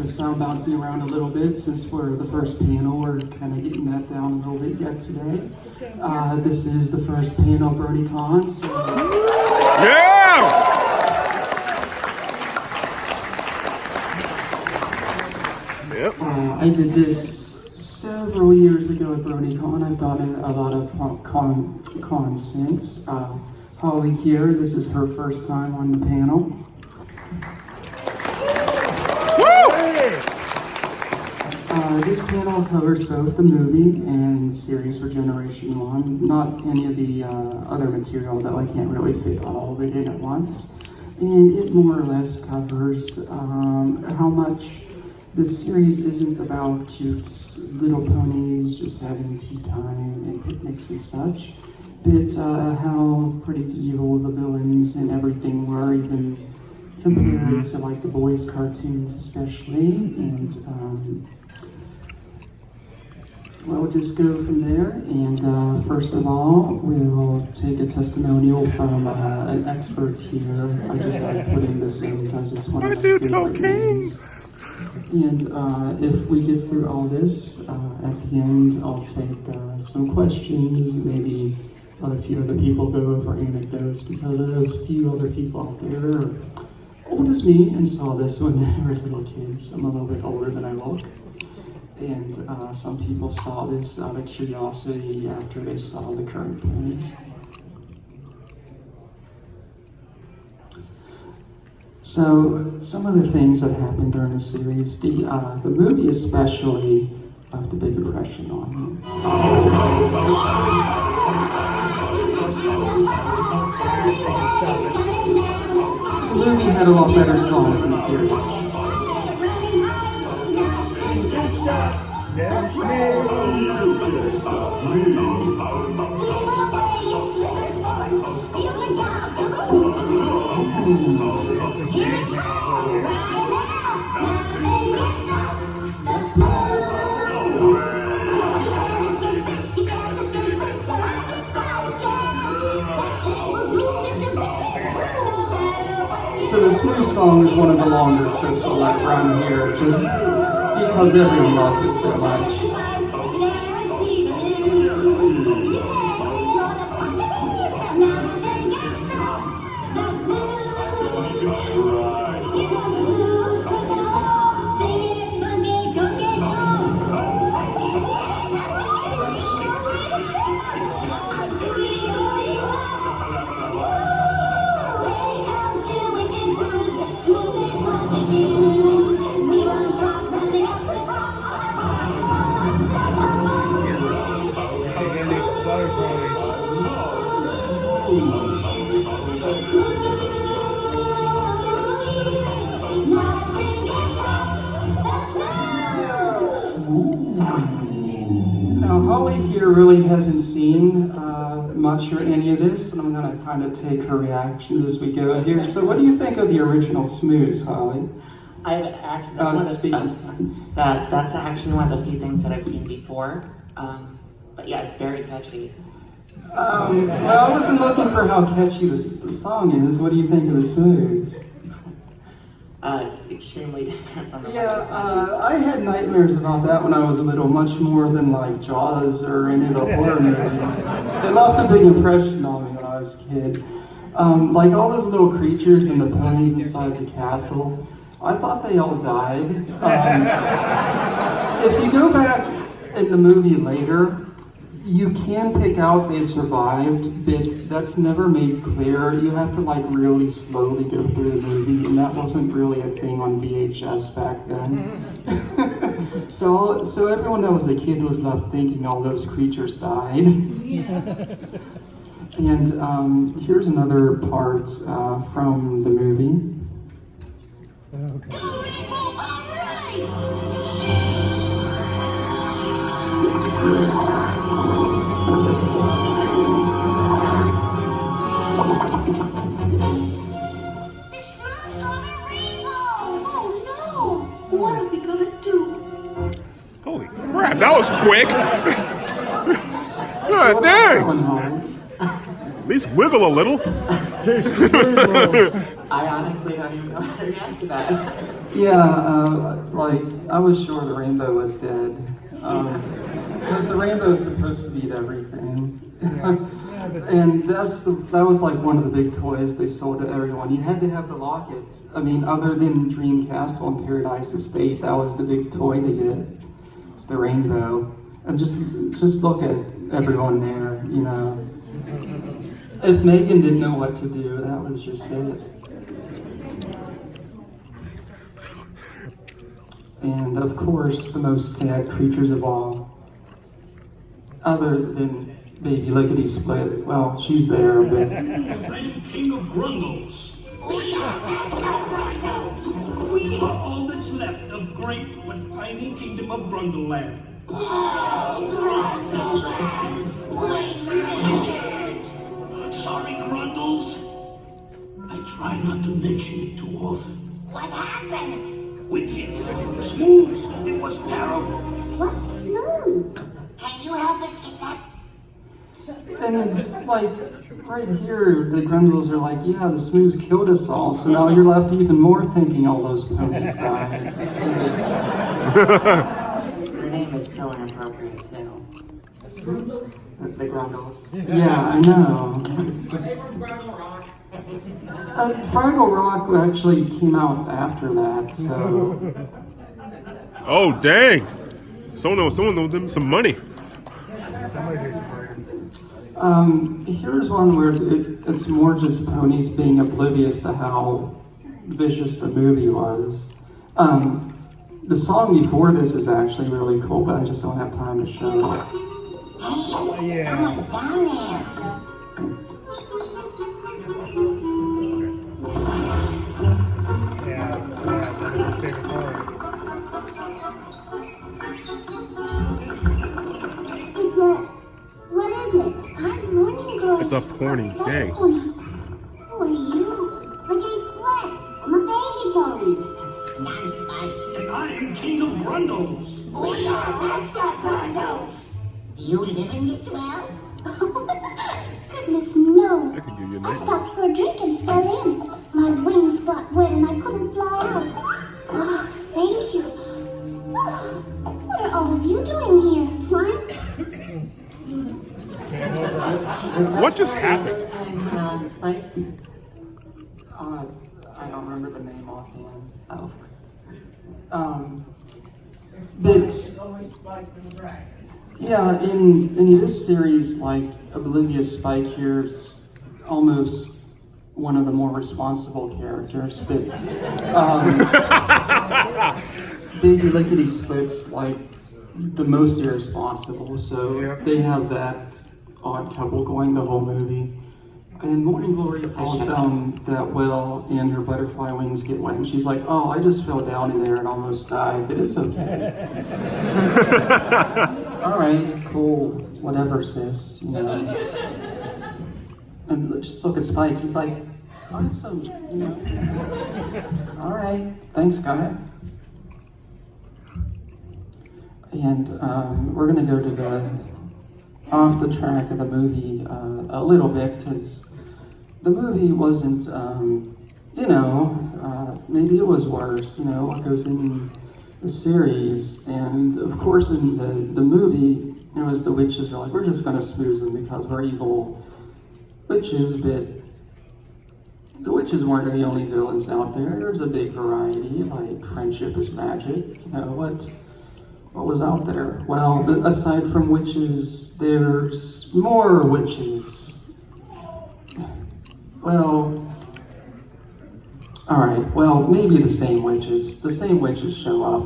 the sound bouncing around a little bit since we're the first panel. We're kind of getting that down a little bit yet today. This is the first panel Bronycon. So Yeah! Yep. I did this several years ago at Bronycon. I've done a lot of cons since. Holly here, this is her first time on the panel. This panel covers both the movie and the series for Generation 1. Not any of the other material, though I can't really fit all of it in at once. And it more or less covers how much the series isn't about cute little ponies just having tea time and picnics and such. But how pretty evil the villains and everything were, even compared to like the boys' cartoons especially. And we'll just go from there. And first of all, we'll take a testimonial from an expert here. I just had to put in this in because it's one of my favorite names. And if we get through all this, at the end, I'll take some questions, maybe let a few other people go over anecdotes, because there's a few other people out there who are old as me and saw this when they were little kids. I'm a little bit older than I look. And some people saw this out of curiosity after they saw the current ponies. So, some of the things that happened during the series, the movie especially left a big impression on me. The movie had a lot better songs than the series. So the Smooth song is one of the longer clips I'll let run here, just because everyone loves it so much. Now, Holly here really hasn't seen much or any of this, and I'm going to kind of take her reactions as we go here. So what do you think of the original Smooths, Holly? I've actually, that's actually one of the few things that I've seen before. But yeah, very catchy. Well, I wasn't looking for how catchy the song is. What do you think of the Smooths? Extremely different from the I had nightmares about that when I was little, much more than like Jaws or any of the horror movies. It left a big impression on me when I was a kid. Like all those little creatures and the ponies inside the castle, I thought they all died. If you go back in the movie later, you can pick out they survived, but that's never made clear. You have to like really slowly go through the movie, and that wasn't really a thing on VHS back then. So everyone that was a kid was left thinking all those creatures died. And here's another part from the movie. Okay. Holy crap, that was quick! God dang! At least wiggle a little. I honestly don't even know how to react to that. Yeah, like I was sure the rainbow was dead. Because the rainbow is supposed to eat everything. And that was like one of the big toys they sold to everyone. You had to have the locket. I mean, other than Dream Castle and Paradise Estate, that was the big toy to get. It's the rainbow. And just look at everyone there, you know. If Megan didn't know what to do, that was just it. And of course, the most sad creatures of all, other than Baby Lickety Split. Well, she's there, but... I am King of Grundles. We are Grundles. We are all that's left of great but tiny kingdom of Grundleland. Grundleland! We miss it! Sorry, Grundles. I try not to mention it too often. What happened? Witches. Smooth. It was terrible. What's smooth? Can you help us get that? And it's like, right here, the Gremlins are like, yeah, the Smooths killed us all, so now you're left even more thinking all those ponies died. Her name is so inappropriate too. The Grundles. Yeah, I know. It's just... Fraggle Rock actually came out after that, so... Oh, dang. Someone owes them some money. Here's one where it's more just ponies being oblivious to how vicious the movie was. The song before this is actually really cool, but I just don't have time to show it. Hey, someone's down there. Yeah, that's my favorite part. What is it? I'm Morning Glory. It's a porny day. Who are you? Lickety Split. I'm a baby pony. And I'm Spike. And I am King of Grundles. We are Mascot Grundles. Do you live in this well? Goodness, no. I could give you a I name. stopped for a drink and fell in. My wings got wet and I couldn't fly out. Oh, thank you. What are all of you doing here? Fine? What just happened? Spike? I don't remember the name offhand. Oh. But yeah, in this series, like Oblivious Spike here is almost one of the more responsible characters, but Baby Lickety Split's like the most irresponsible, so they have that odd couple going the whole movie. And Morning Glory falls down that well and her butterfly wings get wet and she's like, oh, I just fell down in there and almost died, but it's okay. All right, cool, whatever, sis, you know. And just look at Spike, he's like, awesome, you know. All right, thanks, guy. And we're gonna go to the off the track of the movie a little bit because the movie wasn't, maybe it was worse, you know, what goes in the series. And of course, in the movie, it was the witches were like, we're just gonna smooth them because we're evil witches, but the witches weren't the only villains out there. There's a big variety, like friendship is magic, you know, what was out there? Well, aside from witches, there's more witches. Well, alright, well, maybe the same witches. The same witches show up.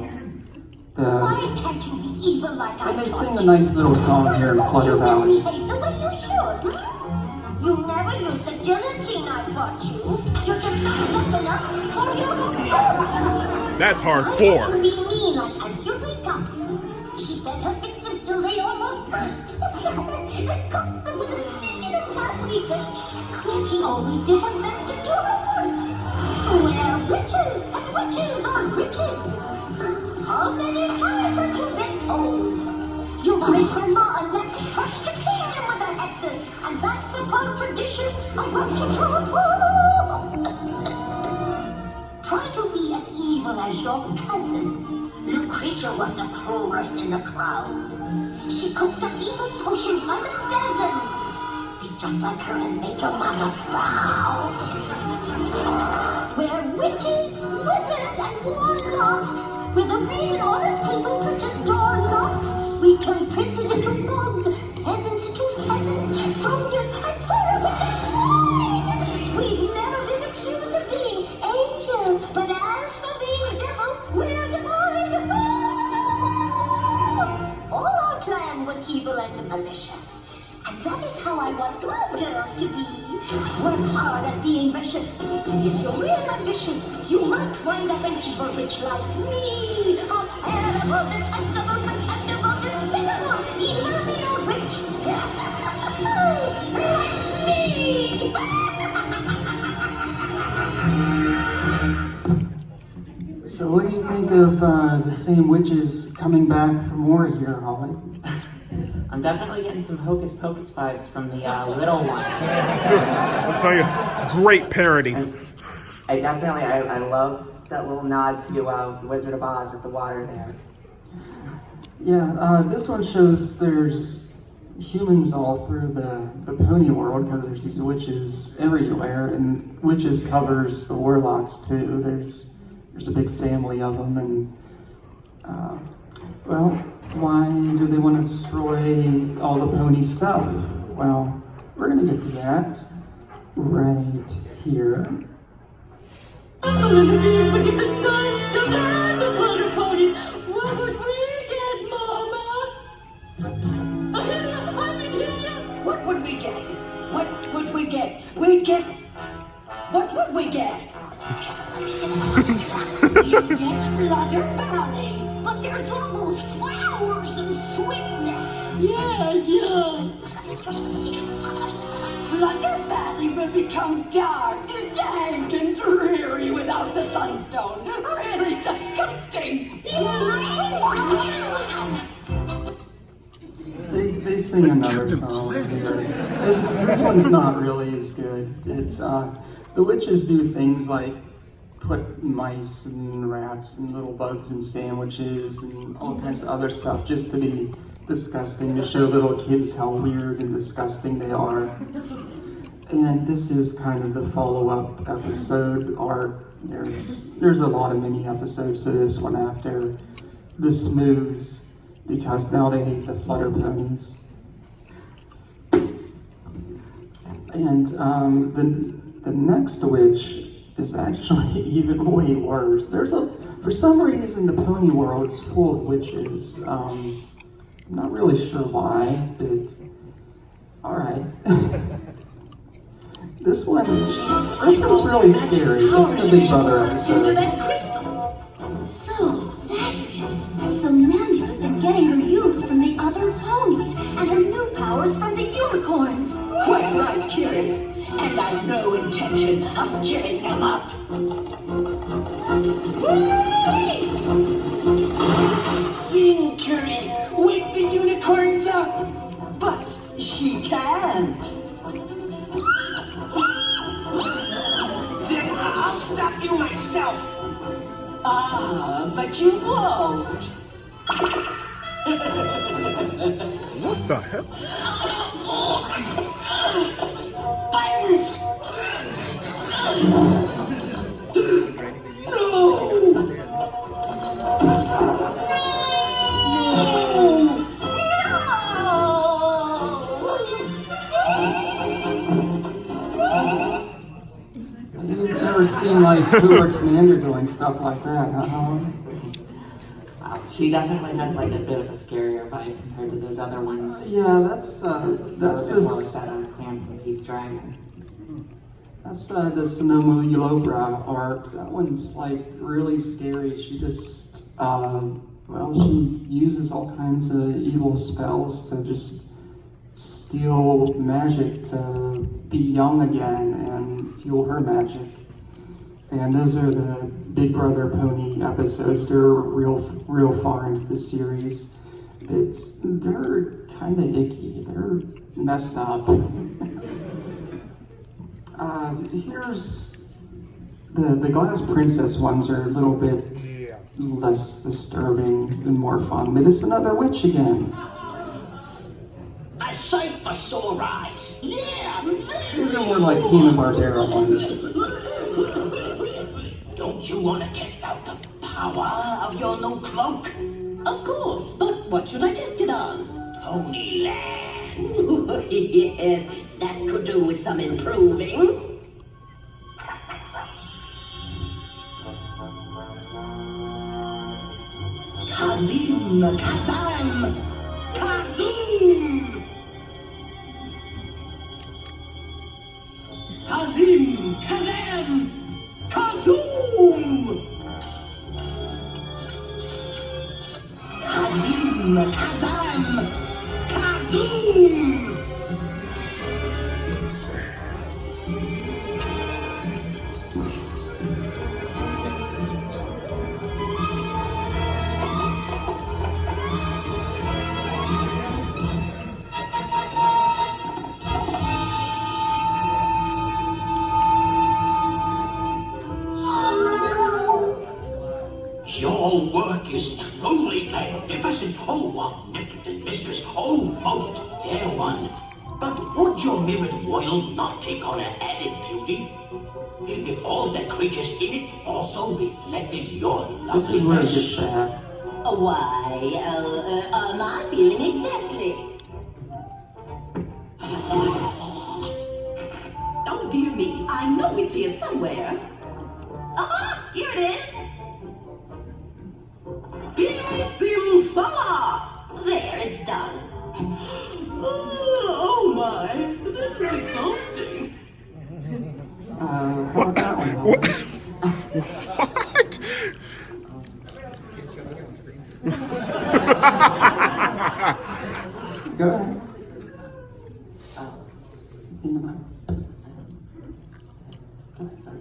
Why can't you be evil like I And they taught sing a you? nice little song here in Flutter Valley. You misbehave the way you should. You never used the guillotine I bought you. You're just not enough for your own. That's Why hardcore. can't you be mean like a Eureka? She fed her victims till they almost burst. And cooked them with a stick in a paprika. Yet she always did her best to do her worst. We're witches, and witches are wicked. How many times have you been told? Your great-grandma Alexis trudged the kingdom with her hexes, and that's the proud tradition I want you to uphold. Try to be as evil as your cousins. You creature was the cruelest in the crowd. She cooked up evil potions by the dozens. Be just like her and make your mama proud. We're witches, wizards, and warlocks. We're the reason all those people purchase door locks. We turn princes into frogs, peasants into pheasants, soldiers and sailors into swine. We've never been accused of being angels, but as for being devils, we're divine. All our clan was evil and malicious. And that is how I want all girls to be. Work hard at being vicious. And if you're real ambitious, you might wind up an evil witch like me. A terrible, detestable, contemptible, despicable, evil, mean witch. Like me. So what do you think of the same witches coming back for more here, Holly? I'm definitely getting some Hocus Pocus vibes from the little one. I'll tell you, great parody. I definitely, I love that little nod to Wizard of Oz with the water there. Yeah, this one shows there's humans all through the pony world because there's these witches everywhere, and witches covers the warlocks too. There's a big family of them, and well, why do they want to destroy all the pony stuff? Well, we're gonna get to that right here. All of the bees would get the sunstone and the flutter ponies. What would we get, Mama? What would we get? What would we get? We'd get... What would we get? We'd get Flutter Valley. But there's all those flowers and sweetness. Yeah. Flutter Valley will become dark, dank, and dreary without the sunstone. Really disgusting. They sing another song here. This one's not really as good. It's the witches do things like put mice and rats and little bugs in sandwiches and all kinds of other stuff just to be disgusting, to show little kids how weird and disgusting they are. And this is kind of the follow-up episode, or there's a lot of mini episodes to this one after the Smooths, because now they hate the flutter ponies. And the next witch is actually even way worse. For some reason, the pony world is full of witches. I'm not really sure why, but all right. This one's really scary. It's the Big Brother Into episode. that crystal. So, that's it. The Somnambula's been getting her youth from the other ponies and her new powers from the unicorns. Quite right, Kiri. And I've no intention of giving them up. Sing, Kiri. Wake the unicorns up. But she can't. Then I'll stop you myself. Ah, but you won't. What the hell? Buttons! You've never seen like Who or Commander doing stuff like that, huh? Wow, she definitely has like a bit of a scarier vibe compared to those other ones. Yeah, that's A little bit more like that clan from Pete's Dragon. That's the Sonoma Yulobra arc. That one's like really scary. She just, she uses all kinds of evil spells to just steal magic to be young again and fuel her magic. And those are the Big Brother Pony episodes. They're real far into the series. They're kind of icky. They're messed up. Here's the Glass Princess ones are a little bit less disturbing and more fun. But it's another witch again. A sight for sore eyes. Yeah. These are more like Hanna-Barbera ones. Don't you want to test out the power of your new cloak? Of course, but what should I test it on? Ponyland. Yes, that could do with some improving. Kazim, Kazam, Kazoom! Kazim, Kazam, Kazoom! Kazim, Kazam, Kazoom! Your work is truly magnificent. Oh, what magnificent mistress. Oh, most fair one. But would your mirrored world not take on an added beauty? If all the creatures in it also reflected your loveliness. This is where it gets bad. Why, my feeling exactly. Oh dear me, I know it's here somewhere. Ah, here it is. Simsala! There, it's done. Oh my, this is exhausting. How about that one? What? Go ahead. In the mic. Go ahead, sorry.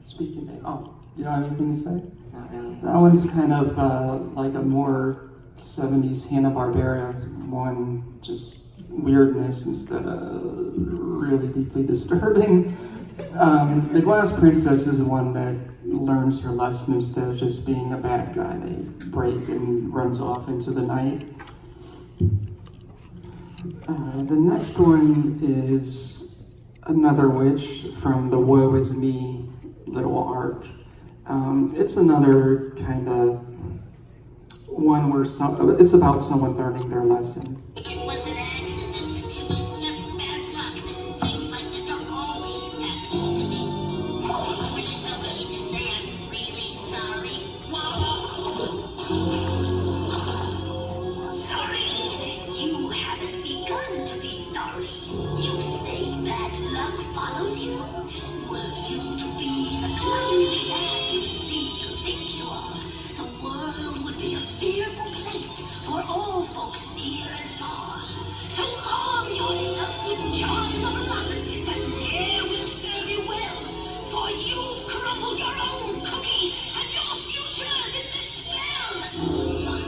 Speaking. Oh, you don't have anything to say? Not really. That one's kind of like a more 70s Hanna-Barbera one, just weirdness instead of really deeply disturbing. The Glass Princess is one that learns her lesson instead of just being a bad guy. They break and runs off into the night. The next one is another witch from the Woe Is Me little arc. It's another kind of one where it's about someone learning their lesson. It was an accident. It was just bad luck. Things like this are always happening to me. Would you know me to say I'm really sorry? Sorry? You haven't begun to be sorry. You say bad luck follows you? Were you to be the clumsy man you seem to think you are, the world would be a fearful place for all folks near and far. So arm yourself with charms of luck, cause ne'er will serve you well, for you've crumbled your own cookie, and your future's in the swell. But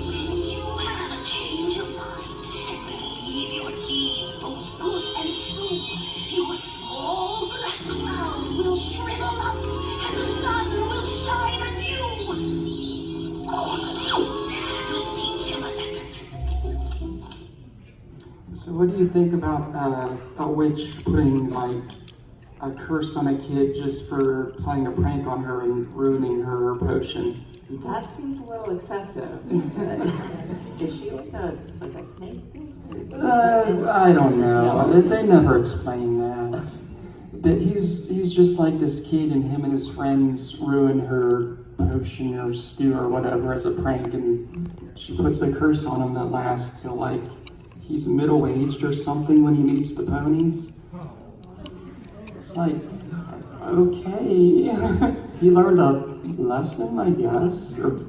when you have a change of mind, and believe your deeds both good and true, your small black cloud will shrivel up, and the sun will shine anew. That'll teach him a lesson. So what do you think about a witch putting like a curse on a kid just for playing a prank on her and ruining her potion? That seems a little excessive. Is she like a snake? I don't know. They never explain that. But he's just like this kid, and him and his friends ruin her potion or stew or whatever as a prank, and she puts a curse on him that lasts till like he's middle-aged or something when he meets the ponies. It's like, okay. He learned a lesson, I guess, or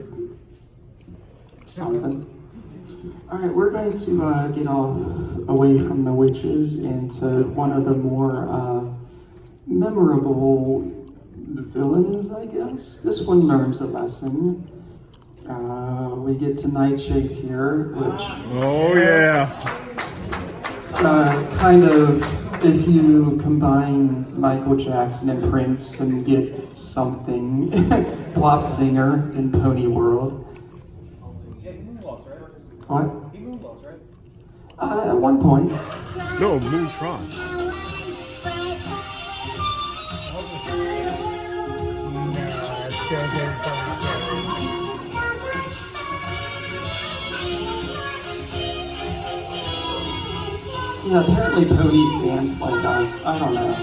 something. Alright, we're going to get off away from the witches into one of the more memorable villains, I guess. This one learns a lesson. We get to Nightshade here, which Oh, yeah. it's kind of if you combine Michael Jackson and Prince and get something, pop singer in Pony World. What? At one point. No, Moontrons. Yeah, apparently ponies dance like us. I don't know.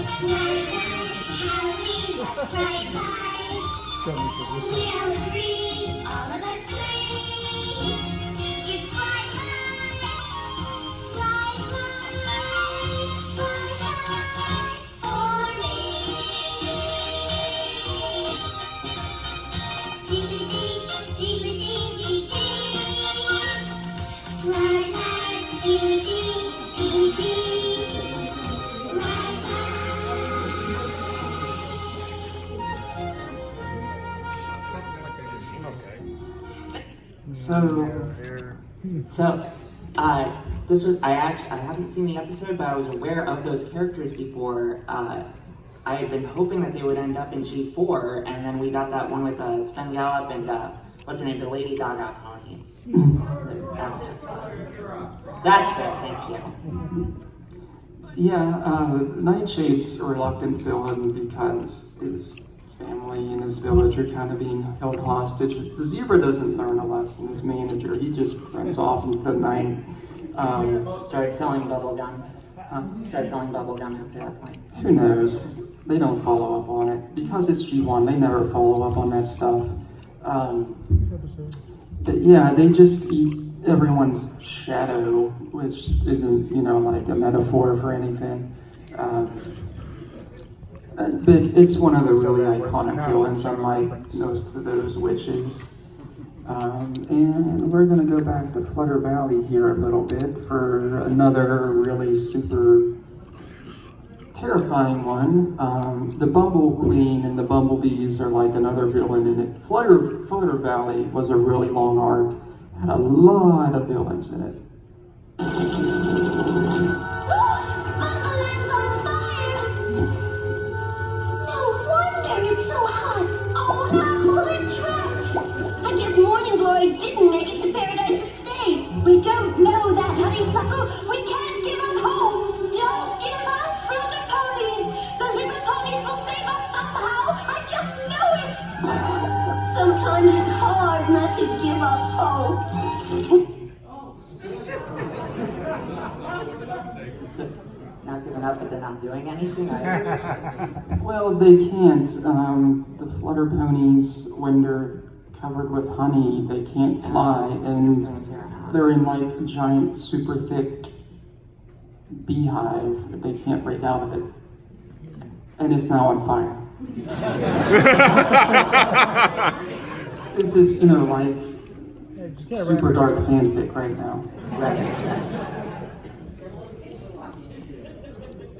This was I haven't seen the episode, but I was aware of those characters before. I had been hoping that they would end up in G4, and then we got that one with Sven Gallop and what's her name, the Lady Gaga pony. That's it. Thank you. Yeah, Nightshade's a reluctant villain because his family and his village are kind of being held hostage. The zebra doesn't learn a lesson. His manager, he just runs off into the night. Started selling bubblegum. Started selling bubblegum after that point. Who knows? They don't follow up on it. Because it's G1, they never follow up on that stuff. But yeah, they just eat everyone's shadow, which isn't, like a metaphor for anything. But it's one of the really iconic villains, unlike most of those witches. And we're going to go back to Flutter Valley here a little bit for another really super terrifying one. The Bumble Queen and the Bumblebees are like another villain in it. Flutter Valley was a really long arc, had a lot of villains in it. Bumbaland's on fire! No wonder it's so hot! Oh no, we're trapped! I guess Morning Glory didn't make it to Paradise Estate. We don't know that, honeysuckle. We can't give up hope. Don't give up, Flutter Ponies. The little ponies will save us somehow. I just know it. Sometimes it's hard not to give up hope. So, not giving up, but they're not doing anything either. Well, they can't. The Flutter Ponies, when they're covered with honey, they can't fly, and they're in like a giant, super thick beehive, but they can't break out of it. And it's now on fire. This is, like super dark fanfic right now.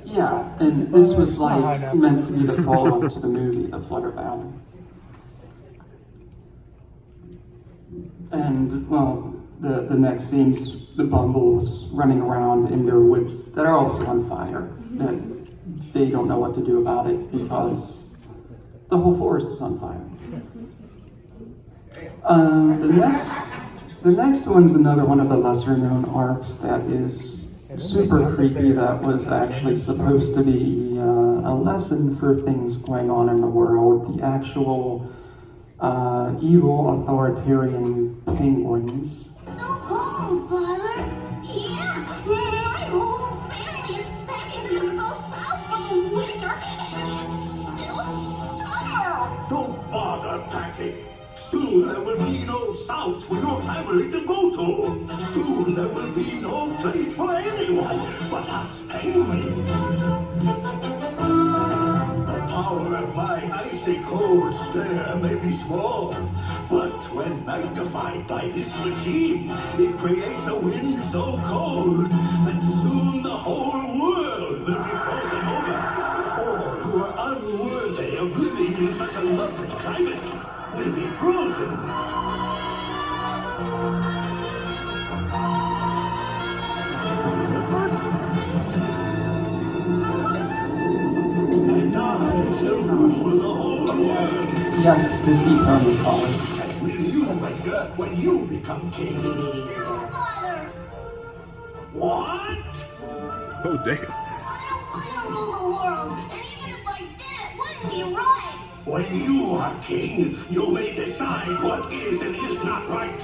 Yeah, and this was like meant to be the follow-up to the movie, The Flutter Valley. And, well, the next scene's the Bumbles running around in their woods that are also on fire. And they don't know what to do about it because the whole forest is on fire. The next one's another one of the lesser-known arcs that is super creepy, that was actually supposed to be a lesson for things going on in the world. The actual evil authoritarian penguins. So cold, Father. Yeah, my whole family is packing to go south for the winter, and it's still summer. Don't bother packing. Soon there will be no south for your family to go to. Soon there will be no place for anyone but us penguins. The power of my icy cold stare may be small, but when magnified by this machine, it creates a wind so cold that soon the whole world will be frozen over. All who are unworthy of living in such a lovely climate will be frozen. the whole world. Yes, the sea ponies, Holly. That means you have a dirt when you become king. Father! What? Oh, damn. I don't want to rule the world, and even if I did, it wouldn't be right. When you are king, you may decide what is and is not right.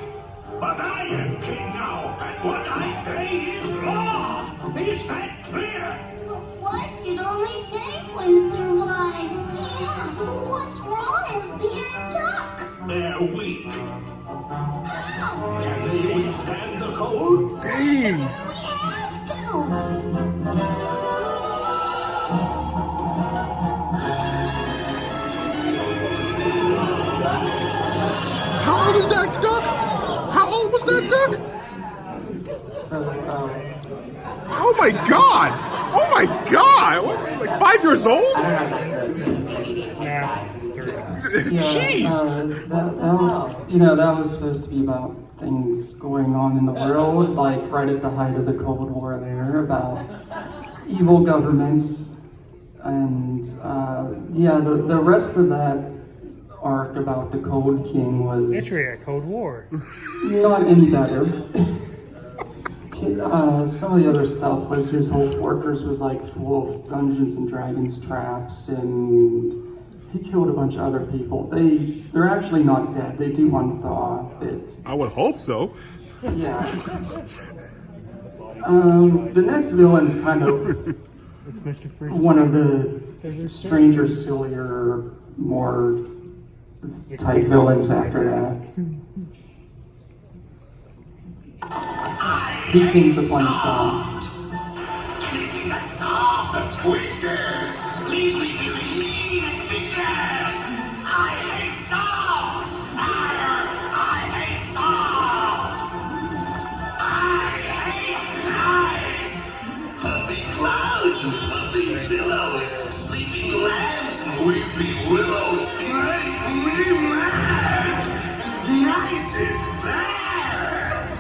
But I am king now, and what I say is law. Is that clear? But what? You'd only penguins survive. Yeah, what's wrong with being a duck? They're weak. How? Can they withstand the cold? Dang. We have to. How old is that duck? How old was that duck? So, Oh my god! Oh my god! What, like 5 years old? Nah, 3. Jeez! that was supposed to be about things going on in the world, like right at the height of the Cold War there, about evil governments, and the rest of that arc about the Cold King was Literally a Cold War. not any better. Some of the other stuff was his whole fortress was like full of Dungeons and Dragons traps, and he killed a bunch of other people. They're actually not dead. They do unthaw it. I would hope so. Yeah. The next villain's kind of It's Mr. Freeze. one of the stranger, sillier, more type villains after that. He sings a funny song. Anything that's soft or squishes leaves me feeling mean and vicious. I hate soft. I hate soft. I hate nice. Puffy clouds and fluffy pillows, sleeping lambs and weeping willows make me mad. Nice is bad.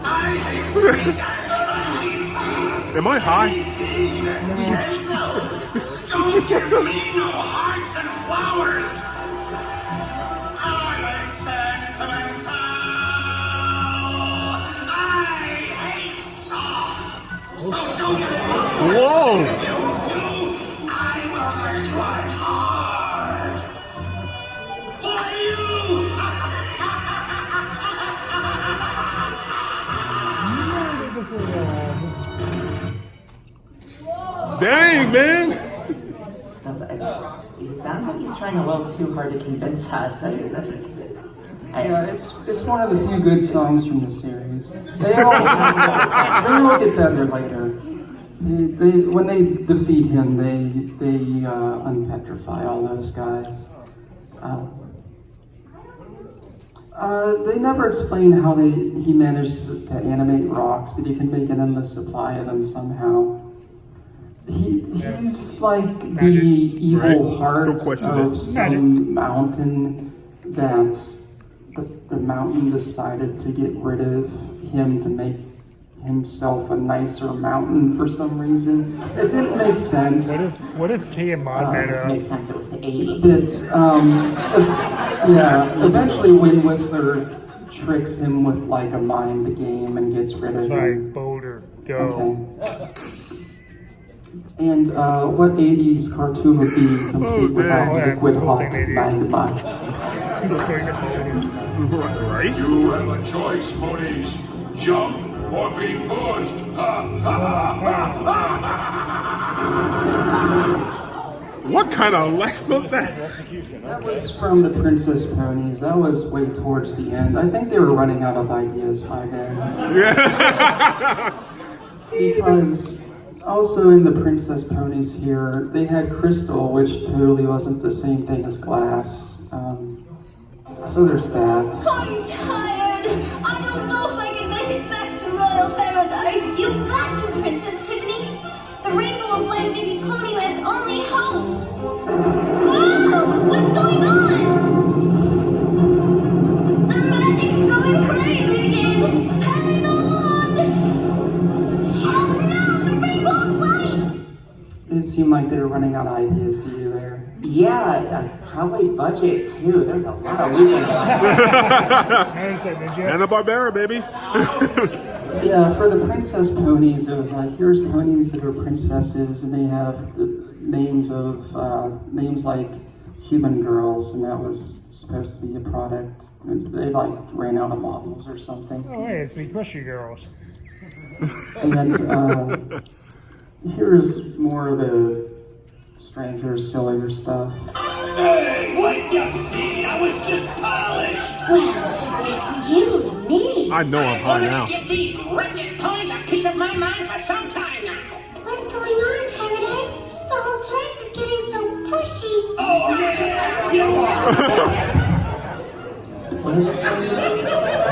I hate sweet and crunchy foods. Am I high? Anything that's gentle. Don't give me no hearts and flowers. I hate sentimental. I hate soft. So don't get involved. Whoa! If you do, I will make life hard. For you. Dang, man! It sounds like he's trying a little too hard to convince us. That is such a. Yeah, it's one of the few good songs from the series. They all get better later. When they defeat him, they unpetrify all those guys. They never explain how he manages to animate rocks, but he can make an endless supply of them somehow. He's like the evil Right. heart Don't question of it. some mountain that the mountain decided to get rid of him to make himself a nicer mountain for some reason. It didn't make sense. What if he and Mod met To up? make sense, it was the 80s. It's eventually Wind Whistler tricks him with like a mind game and gets rid of It's him. like Boulder, go. Okay. And what 80s cartoon would be complete without man. liquid Cool hot thing they do. magma? He's going to Boulder. Right? You have a choice, ponies. Jump or be pushed. What kind of laugh was that? That was from the Princess Ponies. That was way towards the end. I think they were running out of ideas by then. Yeah. Because also in the Princess Ponies here, they had crystal, which totally wasn't the same thing as glass. So there's that. I'm tired. I don't know if I can make it back to Royal Paradise. You've got to, Princess Tiffany. The Rainbow of Land Baby Ponyland's only hope. Whoa! What's going on? The magic's going crazy again. Hang on! Oh no! The Rainbow of Light! It seemed like they were running out of ideas to you there. Yeah, probably budget too. There's a lot of weeping. Hanna-Barbera, baby. Yeah, for the princess ponies, it was like, here's ponies that are princesses, and they have names like human girls, and that was supposed to be a product. And they like ran out of models or something. Oh, hey, it's the Crushy Girls. And here's more of the stranger, sillier stuff. Hey, wipe your feet! I was just polished! Well, excuse me. I know I'm high now. Give these wretched ponies a piece of my mind for some time now! What's going on, Paradise? The whole place is getting so pushy. Oh, yeah!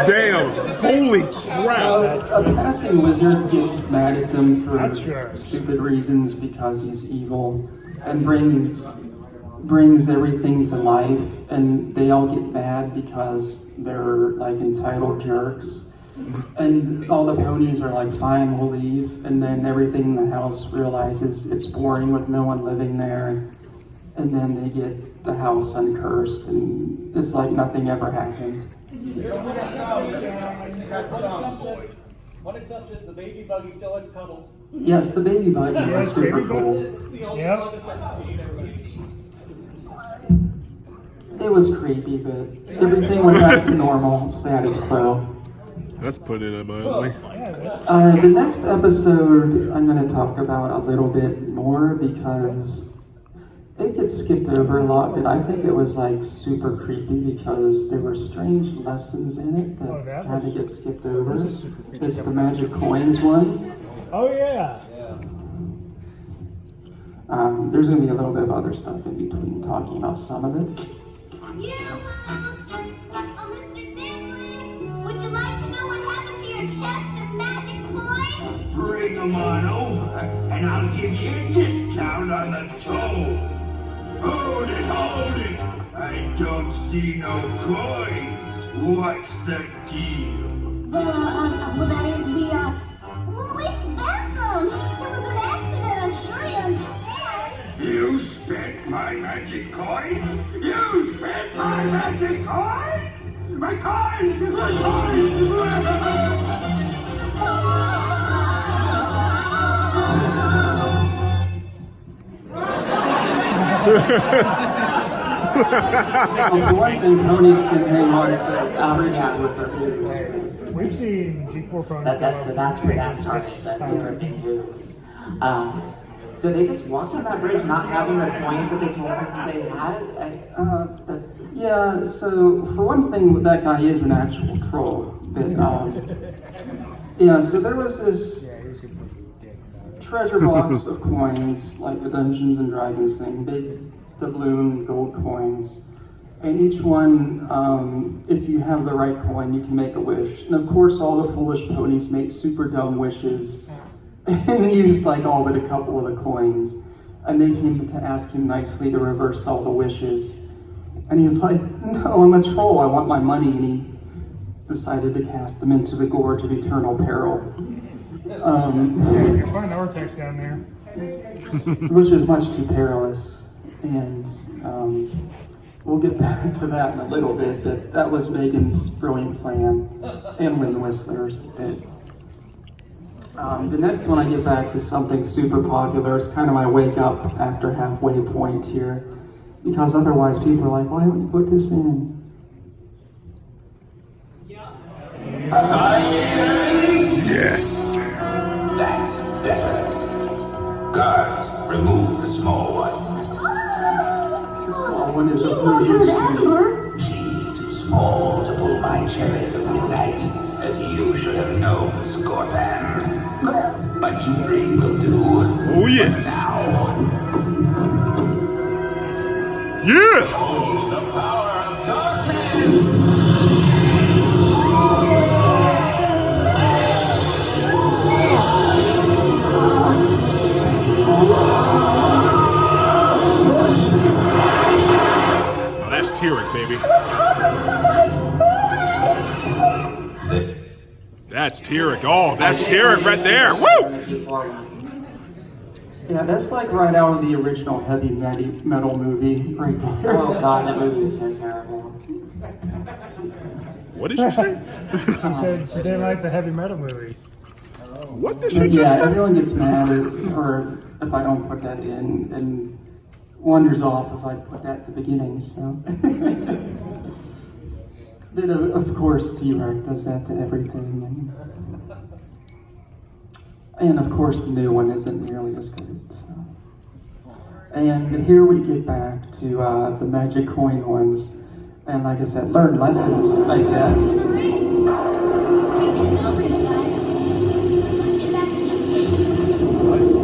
Damn! Holy crap! A passing wizard gets mad at them for That's right. stupid reasons because he's evil and brings everything to life, and they all get mad because they're like entitled jerks. And all the ponies are like, fine, we'll leave. And then everything in the house realizes it's boring with no one living there. And then they get the house uncursed, and it's like nothing ever happened. One exception, the baby buggy still likes cuddles. Yes, the baby buggy was Yes, super baby buggy. cool. It's the only Yep. one that It was creepy, but everything went back to normal, status quo. Let's put it in mildly. The next episode I'm going to talk about a little bit more because it gets skipped over a lot, but I think it was like super creepy because there were strange lessons in it Oh, that that kind of was- get skipped over. This is super creepy. It's the magic coins one. Oh, yeah. There's going to be a little bit of other stuff in between talking about some of it. Mr. Finley, would you like to know what happened to your chest of magic coins? Bring them on over, and I'll give you a discount on the toll. Hold it, hold it! I don't see no coins. What's the deal? Well, that is, we spent them. It was an accident, I'm sure you understand. You spent my magic coin? You spent my magic coin? My coin! My For one thing, ponies can hang on to averages with their ears. We've seen G4 phones. That's where that started, that they were big news. So they just walked on that bridge not having the coins that they told them they had? Yeah, so for one thing, that guy is an actual troll. But, yeah, so there was this treasure box of coins, like the Dungeons and Dragons thing, big doubloon gold coins. And each one, if you have the right coin, you can make a wish. And of course, all the foolish ponies make super dumb wishes and used like all but a couple of the coins. And they came to ask him nicely to reverse all the wishes. And he's like, no, I'm a troll, I want my money. And he decided to cast him into the Gorge of Eternal Peril. You can find Artex down there. Which is much too perilous. And we'll get back to that in a little bit, but that was Megan's brilliant plan, and Wind Whistler's. The next one I get back to something super popular. It's kind of my wake up after halfway point here, because otherwise people are like, why don't you put this in? Yes. That's better. Guards, remove the small one. The small one is of no use to me. She's too small to pull my chariot of midnight, as you should have known, Scorpion. But you three will do. Oh, yes. Now, Yeah. the power of darkness! Oh, that's Tyrek, baby. That's Tyrek. Oh, that's Tyrek right there. Woo! Yeah, that's like right out of the original heavy metal movie right there. Oh god, that movie was so terrible. What did she say? She said she didn't like the heavy metal movie. What did she Yeah, just say? everyone gets mad or if I don't put that in and wonders off if I put that at the beginning, so. But of course T-Rex does that to everything. And of course the new one isn't nearly as good. So. And here we get back to the magic coin ones. And like I said, learn lessons, I guess. It's over, you guys. Let's get back to the estate.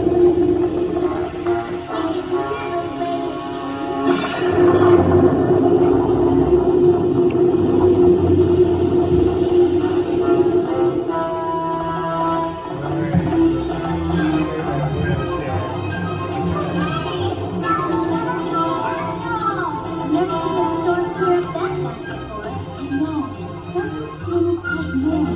I've never seen a storm clear up that fast before. I know. It doesn't seem quite normal.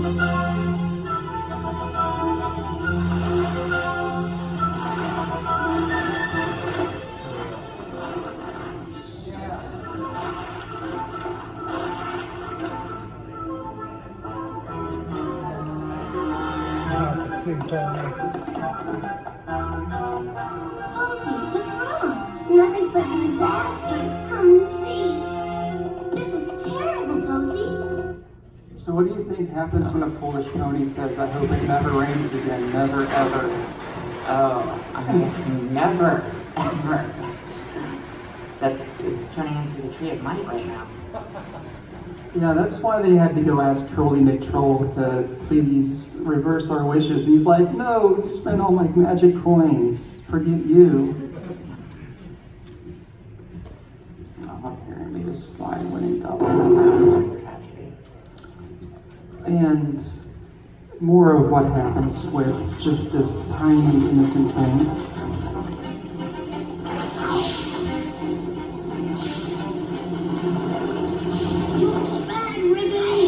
Posey, what's wrong? Nothing but disaster. Come and see. This is terrible, Posey. So what do you think happens when a foolish pony says, I hope it never rains again, never ever? Oh, I guess never, ever. It's turning into the tree of might right now. Yeah, that's why they had to go ask Trolly McTroll to please reverse our wishes. And he's like, no, you spent all my magic coins. Forget you. Oh, apparently this slime winning double. And more of what happens with just this tiny innocent thing. Looks bad, Ribbon.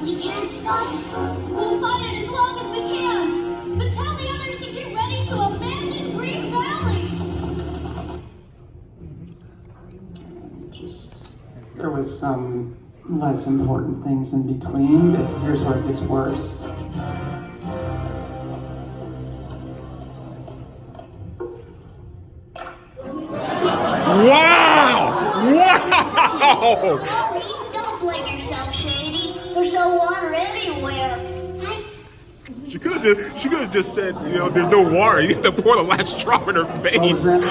We can't stop it. We'll fight it as long as we can. But tell the others to get ready to abandon Green Valley. There was some less important things in between, but here's where it gets worse. Wow! Wow! Sorry, don't blame yourself, Shady. There's no water anywhere. She could have just said, you know, there's no water. You have to pour the last drop in her What was face. that?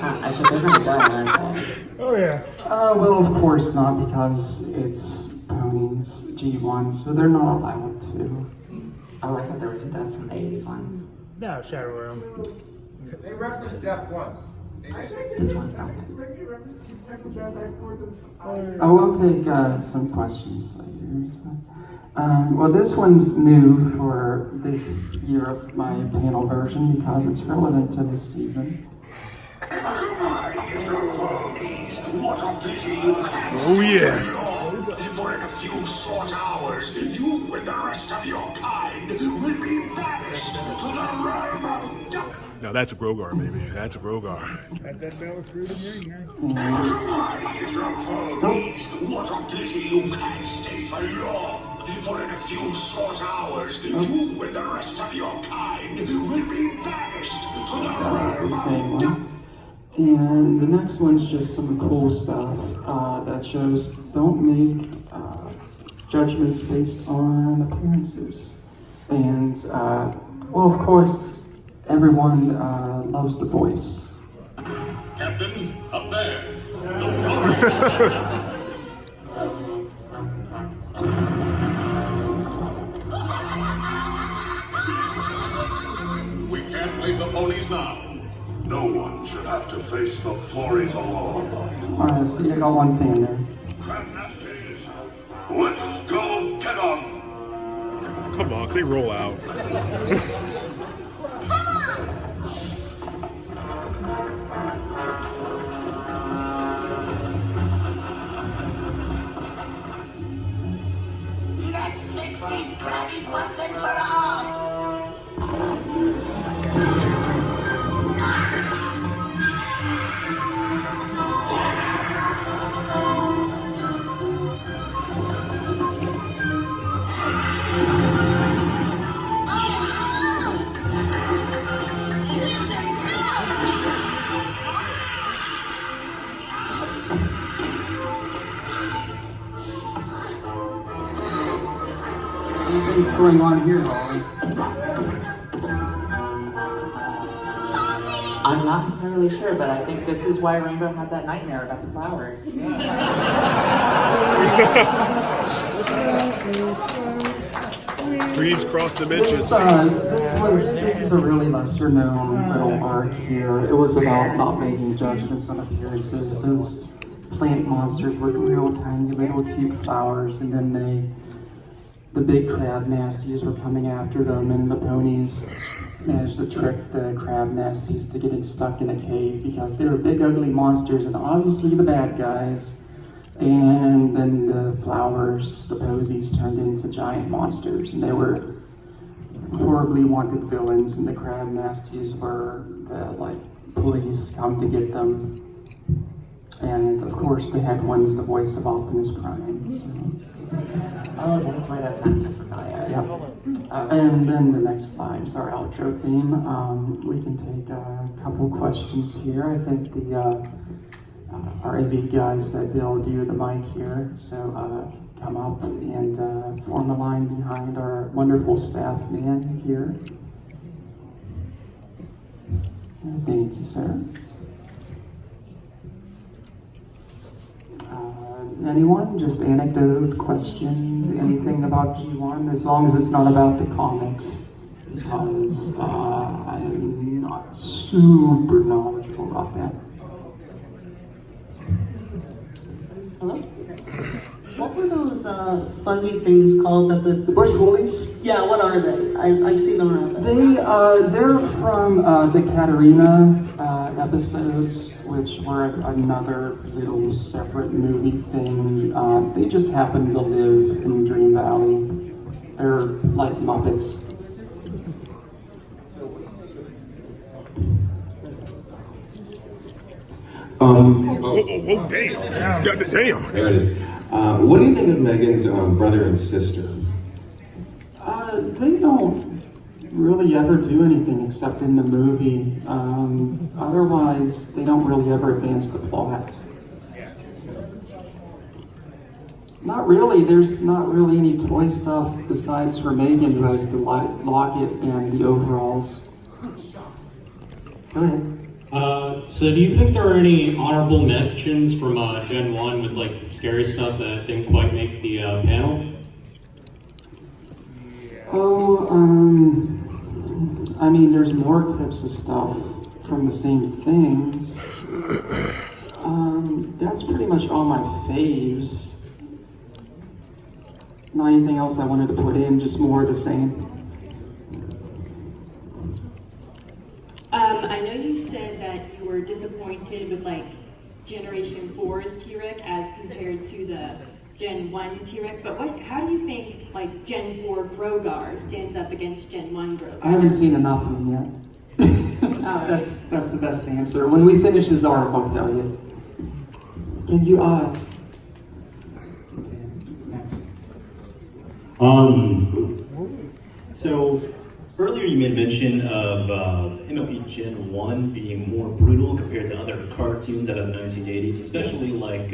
I said they're gonna die, aren't they? Oh yeah. Well, of course not, because it's ponies, G1, so they're not allowed to. Oh, I thought there was some deaths in the 80s ones. No, Shadow Realm. They referenced death once. This one, okay. I will take some questions later. So. Well, this one's new for this year of my panel version because it's relevant to this season. Oh, yes. For in a few short hours, you and the rest of your kind will be banished to the realm of dark. Now that's a Grogar, baby. That's a Grogar. Had that bell through the ring, What a pity you can't stay for long. For in a few short hours, you and the rest of your kind will be banished to the That was the realm same of dark. one. And the next one's just some cool stuff that shows don't make judgments based on appearances. And, well, of course, everyone loves the voice. Captain, up there. We can't leave the ponies now. No one should have to face the Flories alone. See, I got one fan there. Crab nasties, let's go get 'em. Come on, say roll out. Let's fix these crabbies once and for all. what's going on here, Holly? I'm not entirely sure, but I think this is why Rainbow had that nightmare about the flowers. Dreams cross dimensions. This is a really lesser known little arc here. It was about not making judgments on appearances. Those plant monsters were real tiny little cute flowers, and then the big crab nasties were coming after them, and the ponies managed to trick the crab nasties to getting stuck in a cave because they were big ugly monsters and obviously the bad guys. And then the flowers, the posies, turned into giant monsters, and they were horribly wanted villains, and the crab nasties were the police come to get them. And of course the head one's the voice of Optimus Prime. So. Oh, that's why that sounds so familiar. Yeah. And then the next slide is our outro theme. We can take a couple questions here. I think our AV guys said they'll do the mic here. So come up and form a line behind our wonderful staff man here. Thank you, sir. Anyone? Just anecdote, question, anything about G1, as long as it's not about the comics, because I'm not super knowledgeable about that. Hello? What were those fuzzy things called that the bush woolies? Yeah, what are they? I've seen them around. They're from the Katarina episodes, which were another little separate movie thing. They just happen to live in Dream Valley. They're like Muppets. Damn. Damn. There it is. What do you think of Megan's brother and sister? They don't really ever do anything except in the movie. Otherwise, they don't really ever advance the plot. Not really. There's not really any toy stuff besides for Megan, who has the locket and the overalls. Go ahead. So do you think there are any honorable mentions from Gen 1 with like scary stuff that didn't quite make the panel? I mean, there's more clips of stuff from the same things. That's pretty much all my faves. Not anything else I wanted to put in, just more of the same. I know you said that you were disappointed with like Generation 4's T-Rex as compared to the Gen 1 T-Rex, but how do you think like Gen 4 Grogar stands up against Gen 1 Grogar? I haven't seen enough of them yet. That's the best answer. When we finish this arc, I'll tell you. Can you So earlier you made mention of MLP Gen 1 being more brutal compared to other cartoons out of the 1980s, especially like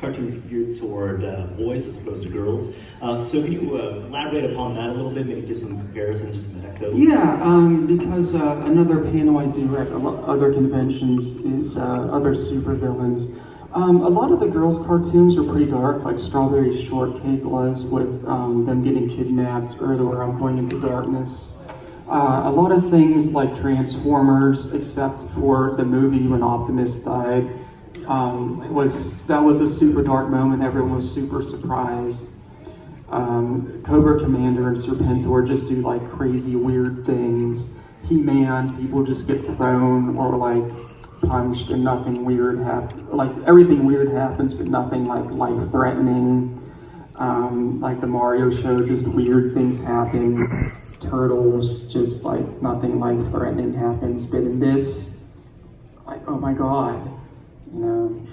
cartoons geared toward boys as opposed to girls. So can you elaborate upon that a little bit, maybe give some comparisons or some echoes? Yeah, because another panel I do at other conventions is other supervillains. A lot of the girls' cartoons are pretty dark, like Strawberry Shortcake was, with them getting kidnapped earlier on going into darkness. A lot of things like Transformers, except for the movie when Optimus died, that was a super dark moment. Everyone was super surprised. Cobra Commander and Serpentor just do like crazy weird things. He-Man, people just get thrown or like punched and nothing weird happens. Like everything weird happens, but nothing like life-threatening. Like the Mario show, just weird things happen. Turtles, just like nothing life-threatening happens. But in this, like, oh my god, you know,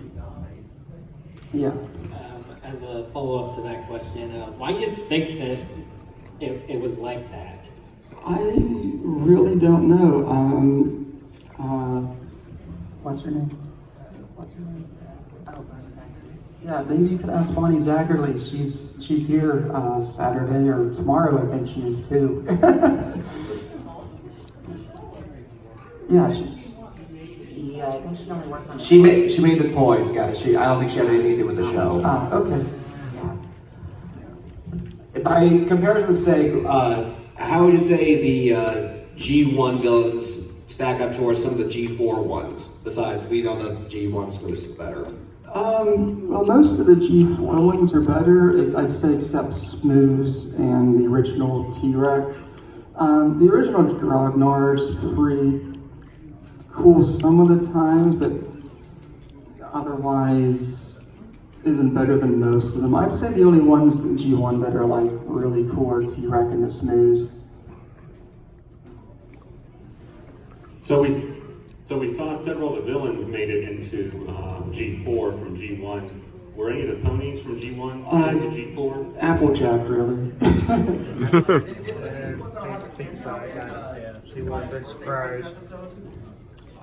yeah. As a follow-up to that question, why do you think that it was like that? I really don't know. What's her name? Yeah, maybe you could ask Bonnie Zaggerly. She's here Saturday or tomorrow. I think she is too. Yeah, I think she only worked on. She made the toys, guys. I don't think she had anything to do with the show. Okay. By comparison's sake, how would you say the G1 villains stack up towards some of the G4 ones? Besides, we know the G1 Smooth is better. Well, most of the G4 ones are better, I'd say, except Smooze and the original T-Rex. The original Grognard's pretty cool some of the times, but otherwise isn't better than most of them. I'd say the only ones in G1 that are like really cool are T-Rex and the Smooze. So we saw several of the villains made it into G4 from G1. Were any of the ponies from G1 to G4? Applejack, really. Yeah, she was a big surprise.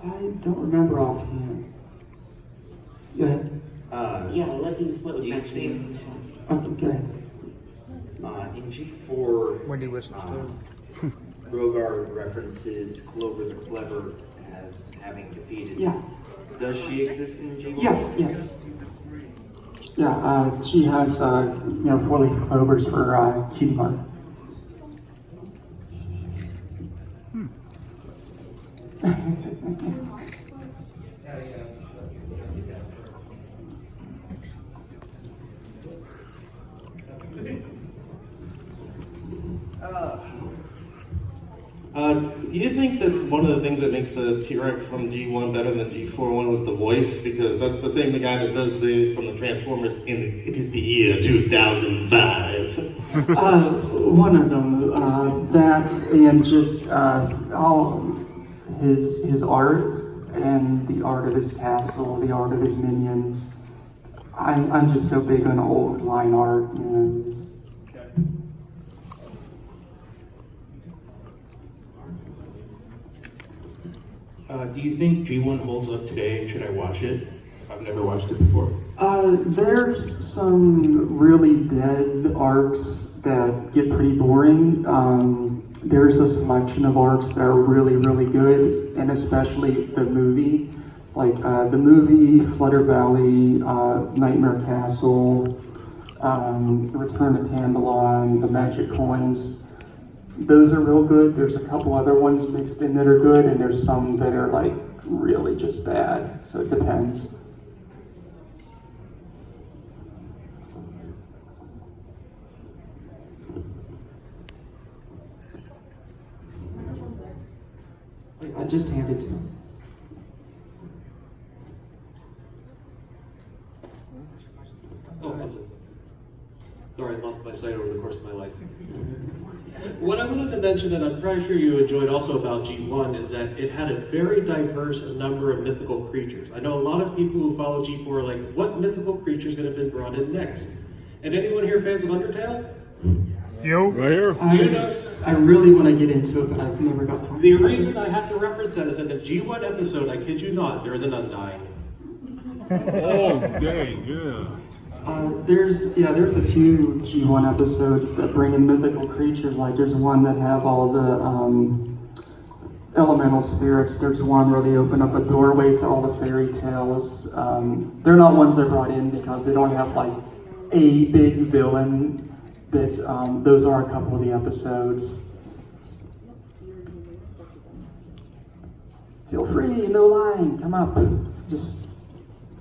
I don't remember offhand. Go ahead. Yeah, let me split with Do you mentioning. Okay. In G4, Wendy whistles too. Rogar references Clover the Clever as having defeated. Yeah. Does she exist in G1? Yes. Yeah, she has, 4-leaf clovers for cutie mark. Do you think that one of the things that makes the T-Rex from G1 better than G4 one was the voice? Because that's the same guy that does from the Transformers in It Is the Year 2005. One of them, that and just all his art and the art of his castle, the art of his minions. I'm just so big on old line art, Do you think G1 holds up today? Should I watch it? I've never watched it before. There's some really dead arcs that get pretty boring. There's a selection of arcs that are really, really good, and especially the movie. Like the movie, Flutter Valley, Nightmare Castle, Return to Tambalon, The Magic Coins. Those are real good. There's a couple other ones mixed in that are good, and there's some that are like really just bad. So it depends. I just handed to him. Oh, was it? Sorry, I lost my sight over the course of my life. What I wanted to mention, and I'm pretty sure you enjoyed also about G1, is that it had a very diverse number of mythical creatures. I know a lot of people who follow G4 are like, what mythical creature is going to be brought in next? And anyone here fans of Undertale? You? Right here. I really want to get into it, but I've never got time. The reason I have to reference that is in the G1 episode, I kid you not, there is an Undying. Oh, dang, yeah. There's a few G1 episodes that bring in mythical creatures. Like there's one that have all the elemental spirits. There's one where they open up a doorway to all the fairy tales. They're not ones I brought in because they don't have like a big villain, but those are a couple of the episodes. Feel free, no lying, come up. Just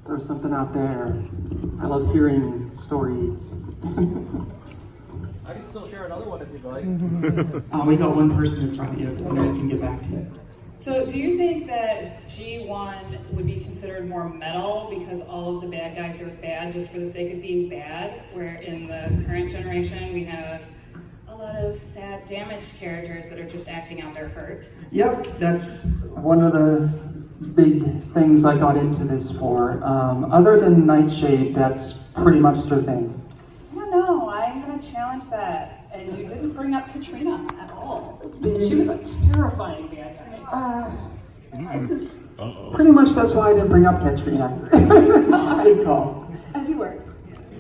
throw something out there. I love hearing stories. I can still share another one if you'd like. We got one person in front of you, and then we can get back to it. So do you think that G1 would be considered more metal because all of the bad guys are bad just for the sake of being bad, where in the current generation we have a lot of sad, damaged characters that are just acting out their hurt? Yep, that's one of the big things I got into this for. Other than Nightshade, that's pretty much their thing. I don't know, I'm gonna challenge that. And you didn't bring up Katrina at all. She was a terrifying bad guy. Pretty much that's why I didn't bring up Katrina. I call. As you were.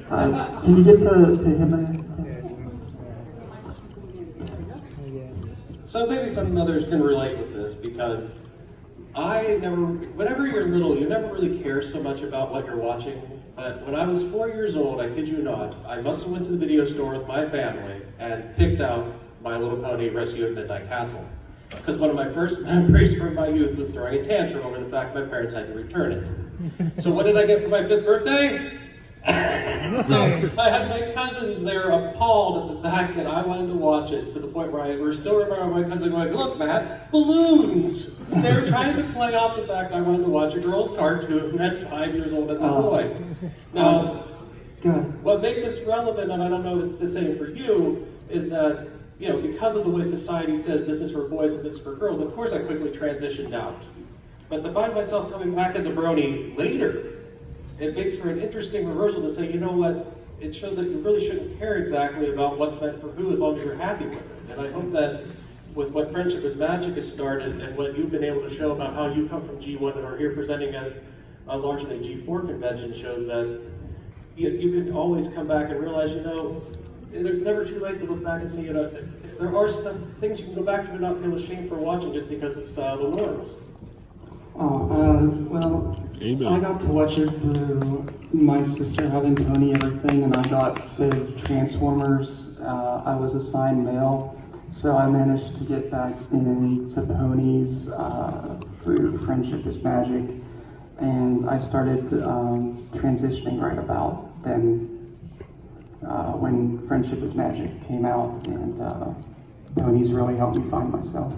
Can you get to him? So maybe some others can relate with this because whenever you're little, you never really care so much about what you're watching. But when I was 4 years old, I kid you not, I must have went to the video store with my family and picked out My Little Pony Rescue at Midnight Castle. Because one of my first memories from my youth was throwing a tantrum over the fact my parents had to return it. So what did I get for my 5th birthday? So I had my cousins there appalled at the fact that I wanted to watch it, to the point where I still remember my cousin going, "Look, Matt, balloons!" They were trying to play off the fact I wanted to watch a girl's cartoon at 5 years old as a boy. Now, what makes this relevant, and I don't know if it's the same for you, is that, you know, because of the way society says this is for boys and this is for girls, of course I quickly transitioned out. But to find myself coming back as a brony later, it makes for an interesting reversal to say, you know what, it shows that you really shouldn't care exactly about what's meant for who as long as you're happy with it. And I hope that with what Friendship is Magic has started and what you've been able to show about how you come from G1 and are here presenting at a largely G4 convention shows that you can always come back and realize, you know, it's never too late to look back and see, you know, there are things you can go back to and not feel ashamed for watching just because it's the norms. Well, I got to watch it through my sister having Pony everything, and I got the Transformers. I was assigned male, so I managed to get back into ponies through Friendship is Magic, and I started transitioning right about then when Friendship is Magic came out, and ponies really helped me find myself.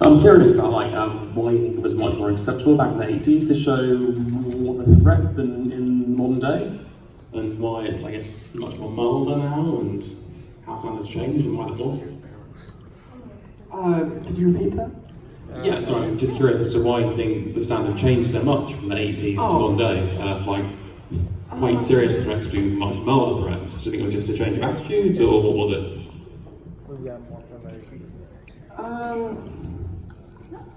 I'm curious about why you think it was much more acceptable back in the 80s to show more of a threat than in modern day, and why it's, I guess, much more milder now, and how sound has changed and why that was. Could you repeat that? Yeah, sorry, I'm just curious as to why you think the standard changed so much from the 80s to modern day. Quite serious threats to much milder threats. Do you think it was just a change of attitudes, or what was it?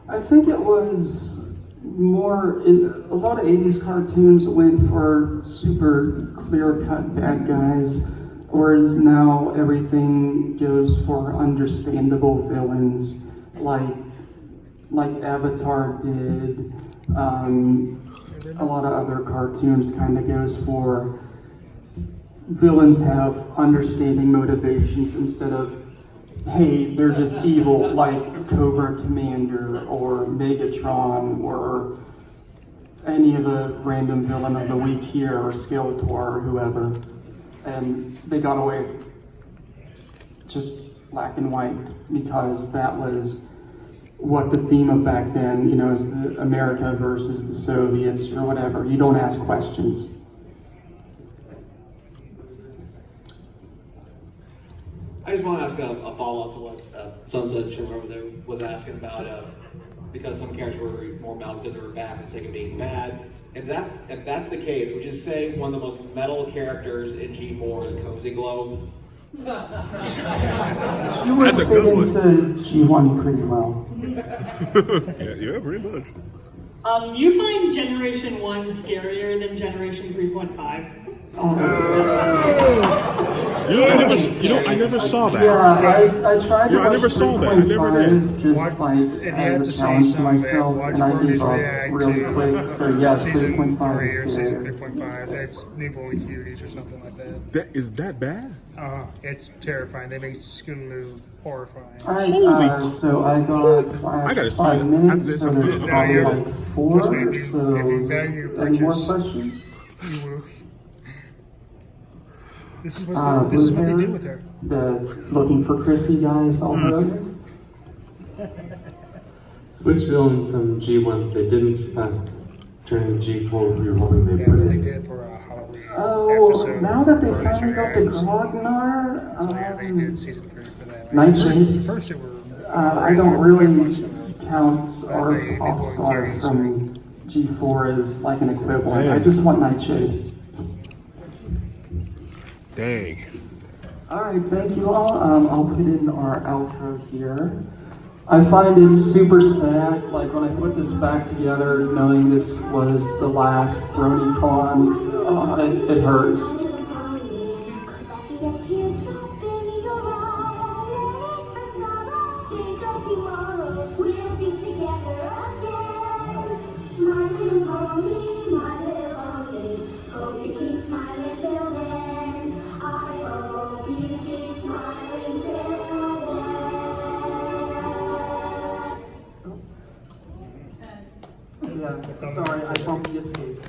I think it was more, a lot of 80s cartoons went for super clear-cut bad guys, whereas now everything goes for understandable villains, like Avatar did. A lot of other cartoons kind of goes for villains have understanding motivations instead of, hey, they're just evil, like Cobra Commander or Megatron or any of the random villain of the week here or Skeletor or whoever. And they got away just black and white because that was what the theme of back then, you know, is the America versus the Soviets or whatever. You don't ask questions. I just want to ask a follow-up to what Sunset Shimmer over there was asking about, because some characters were more metal because they were bad for the sake of being bad. If that's the case, would you say one of the most metal characters in G4 is Cozy Glow? You would fit into G1 pretty well. yeah, pretty much. Do you find Generation 1 scarier than Generation 3.5? I never saw that. Yeah, I tried to watch I never saw that. I never did. Just as a challenge to myself, and I gave up really quick. So yes, 3.5 is scary. 3.5. That's Nipple and Cuties or something like that. Is that bad? It's terrifying. They make Scootaloo horrifying. Alright, so I got 5 minutes, so there's probably like 4. So any more questions? You will. This is what they do with her. The looking for Chrissy guys all over. So which villain from G1 they didn't during G4 we were hoping they'd put in? They did for a Halloween episode. Now that they finally got the Grognard, they did season 3 for that. Nightshade. First it were, I don't really count our Popstar from G4 as like an equivalent. I just want Nightshade. Dang. Alright, thank you all. I'll put in our outro here. I find it super sad, like when I put this back together, knowing this was the last Bronycon, it hurts. Yeah, sorry, I bumped the escape.